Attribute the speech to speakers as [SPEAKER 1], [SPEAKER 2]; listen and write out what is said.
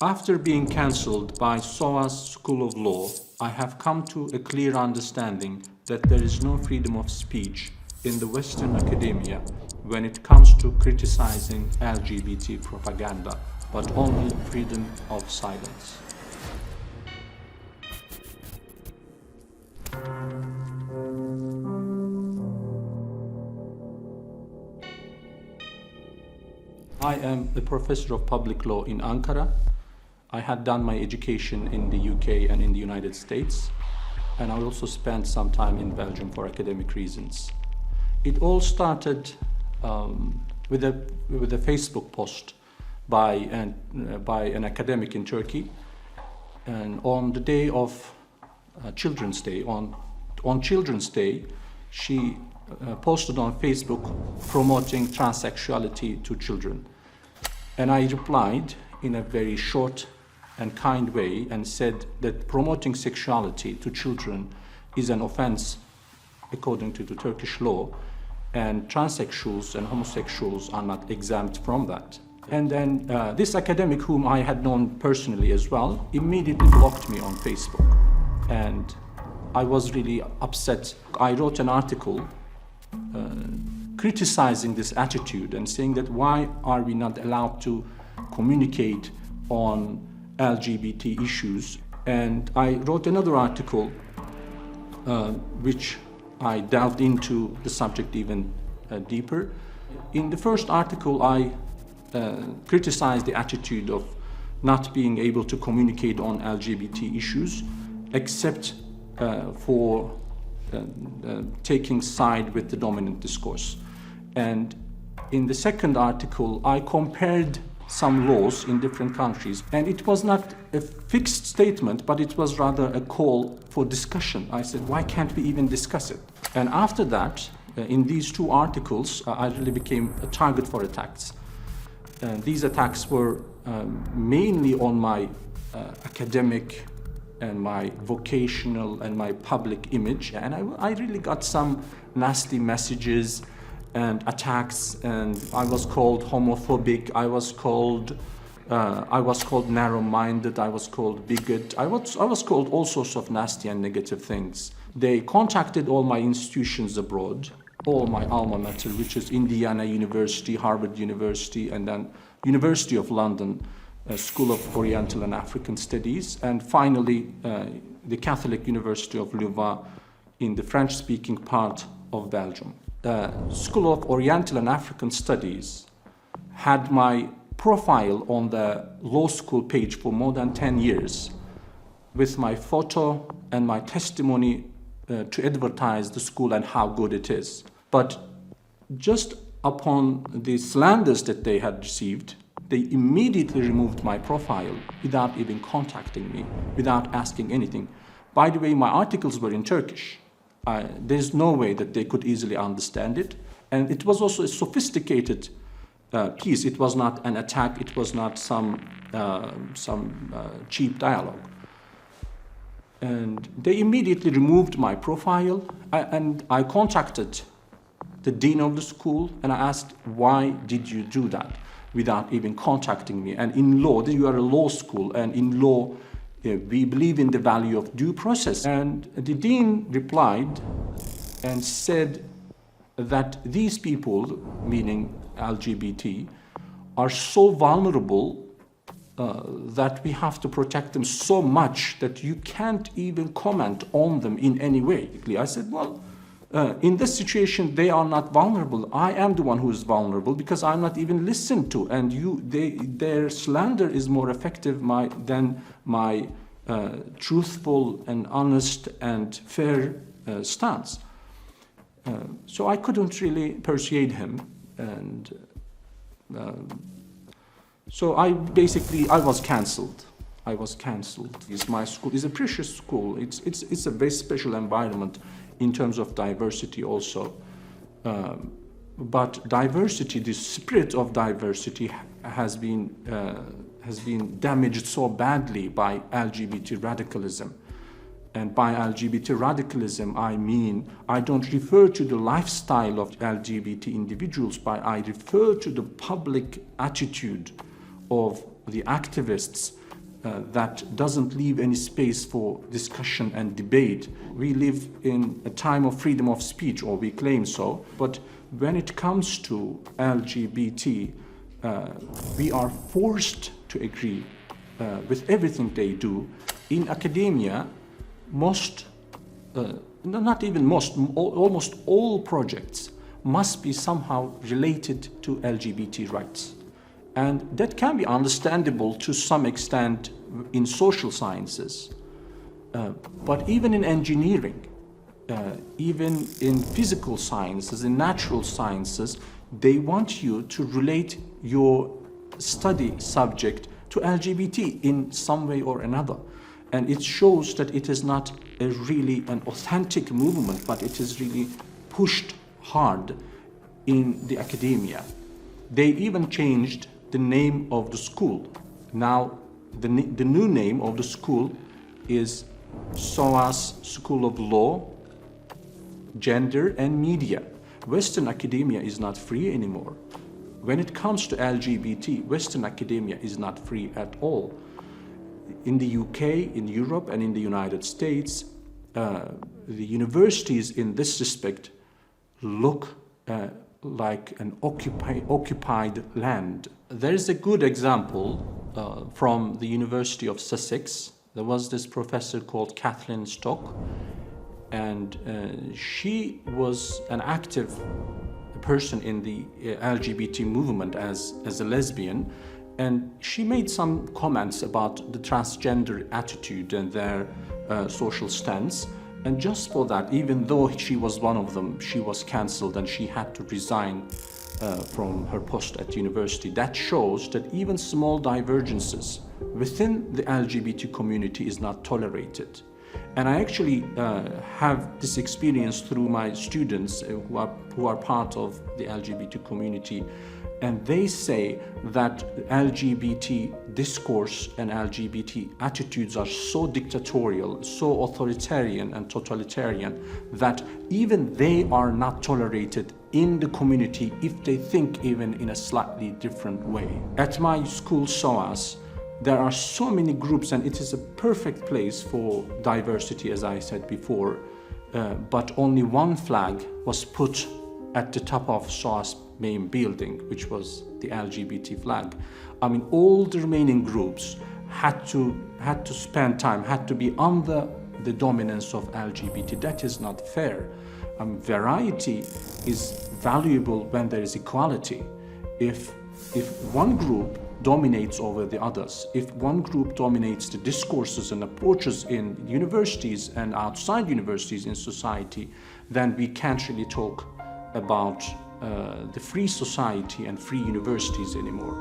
[SPEAKER 1] After being cancelled by SOAS School of Law, I have come to a clear understanding that there is no freedom of speech in the Western academia when it comes to criticizing LGBT propaganda, but only freedom of silence. I am a professor of public law in Ankara. I had done my education in the UK and in the United States, and I also spent some time in Belgium for academic reasons. It all started with a Facebook post by an academic in Turkey, and on the day of Children's Day, on Children's Day, she posted on Facebook promoting transsexuality to children. And I replied in a very short and kind way and said that promoting sexuality to children is an offense according to the Turkish law, and transsexuals and homosexuals are not exempt from that. And then this academic, whom I had known personally as well, immediately blocked me on Facebook. And I was really upset. I wrote an article criticizing this attitude and saying that why are we not allowed to communicate on LGBT issues. And I wrote another article which I delved into the subject even deeper. In the first article, I criticized the attitude of not being able to communicate on LGBT issues except for taking side with the dominant discourse. And in the second article, I compared some laws in different countries, and it was not a fixed statement, but it was rather a call for discussion. I said, why can't we even discuss it? And after that, in these two articles, I really became a target for attacks. These attacks were mainly on my academic and my vocational and my public image, and I really got some nasty messages and attacks, and I was called homophobic, I was called narrow-minded, I was called bigot, I was called all sorts of nasty and negative things. They contacted all my institutions abroad, all my alma mater, which is Indiana University, Harvard University, and then University of London, School of Oriental and African Studies, and finally the Catholic University of Louvain in the French-speaking part of Belgium. The School of Oriental and African Studies had my profile on the law school page for more than 10 years with my photo and my testimony to advertise the school and how good it is. But just upon the slanders that they had received, they immediately removed my profile without even contacting me, without asking anything. By the way, my articles were in Turkish. There's no way that they could easily understand it. And it was also a sophisticated piece. It was not an attack. It was not some cheap dialogue. And they immediately removed my profile. And I contacted the dean of the school, and I asked, why did you do that without even contacting me? And in law, you are a law school, and in law, we believe in the value of due process. And the dean replied and said that these people, meaning LGBT, are so vulnerable that we have to protect them so much that you can't even comment on them in any way. I said, well, in this situation, they are not vulnerable. I am the one who is vulnerable because I'm not even listened to, and their slander is more effective than my truthful and honest and fair stance. So I couldn't really persuade him, and so I was cancelled. My school is a precious school. It's a very special environment in terms of diversity also. But diversity, the spirit of diversity has been damaged so badly by LGBT radicalism. And by LGBT radicalism, I mean, I don't refer to the lifestyle of LGBT individuals, but I refer to the public attitude of the activists that doesn't leave any space for discussion and debate. We live in a time of freedom of speech, or we claim so, but when it comes to LGBT, we are forced to agree with everything they do. In academia, almost all projects must be somehow related to LGBT rights. And that can be understandable to some extent in social sciences. But even in engineering, even in physical sciences, in natural sciences, they want you to relate your study subject to LGBT in some way or another. And it shows that it is not really an authentic movement, but it is really pushed hard in the academia. They even changed the name of the school. Now, the new name of the school is SOAS School of Law, Gender and Media. Western academia is not free anymore. When it comes to LGBT, Western academia is not free at all. In the UK, in Europe, and in the United States, the universities in this respect look like an occupied land. There is a good example from the University of Sussex. There was this professor called Kathleen Stock, and she was an active person in the LGBT movement as a lesbian, and she made some comments about the transgender attitude and their social stance. And just for that, even though she was one of them, she was cancelled and she had to resign from her post at university. That shows that even small divergences within the LGBT community is not tolerated. And I actually have this experience through my students who are part of the LGBT community, and they say that LGBT discourse and LGBT attitudes are so dictatorial, so authoritarian and totalitarian that even they are not tolerated in the community if they think even in a slightly different way. At my school, SOAS, there are so many groups, and it is a perfect place for diversity, as I said before, but only one flag was put at the top of SOAS main building, which was the LGBT flag. I mean, all the remaining groups had to spend time, had to be under the dominance of LGBT. That is not fair. Variety is valuable when there is equality. If one group dominates over the others, if one group dominates the discourses and approaches in universities and outside universities in society, then we can't really talk about the free society and free universities anymore.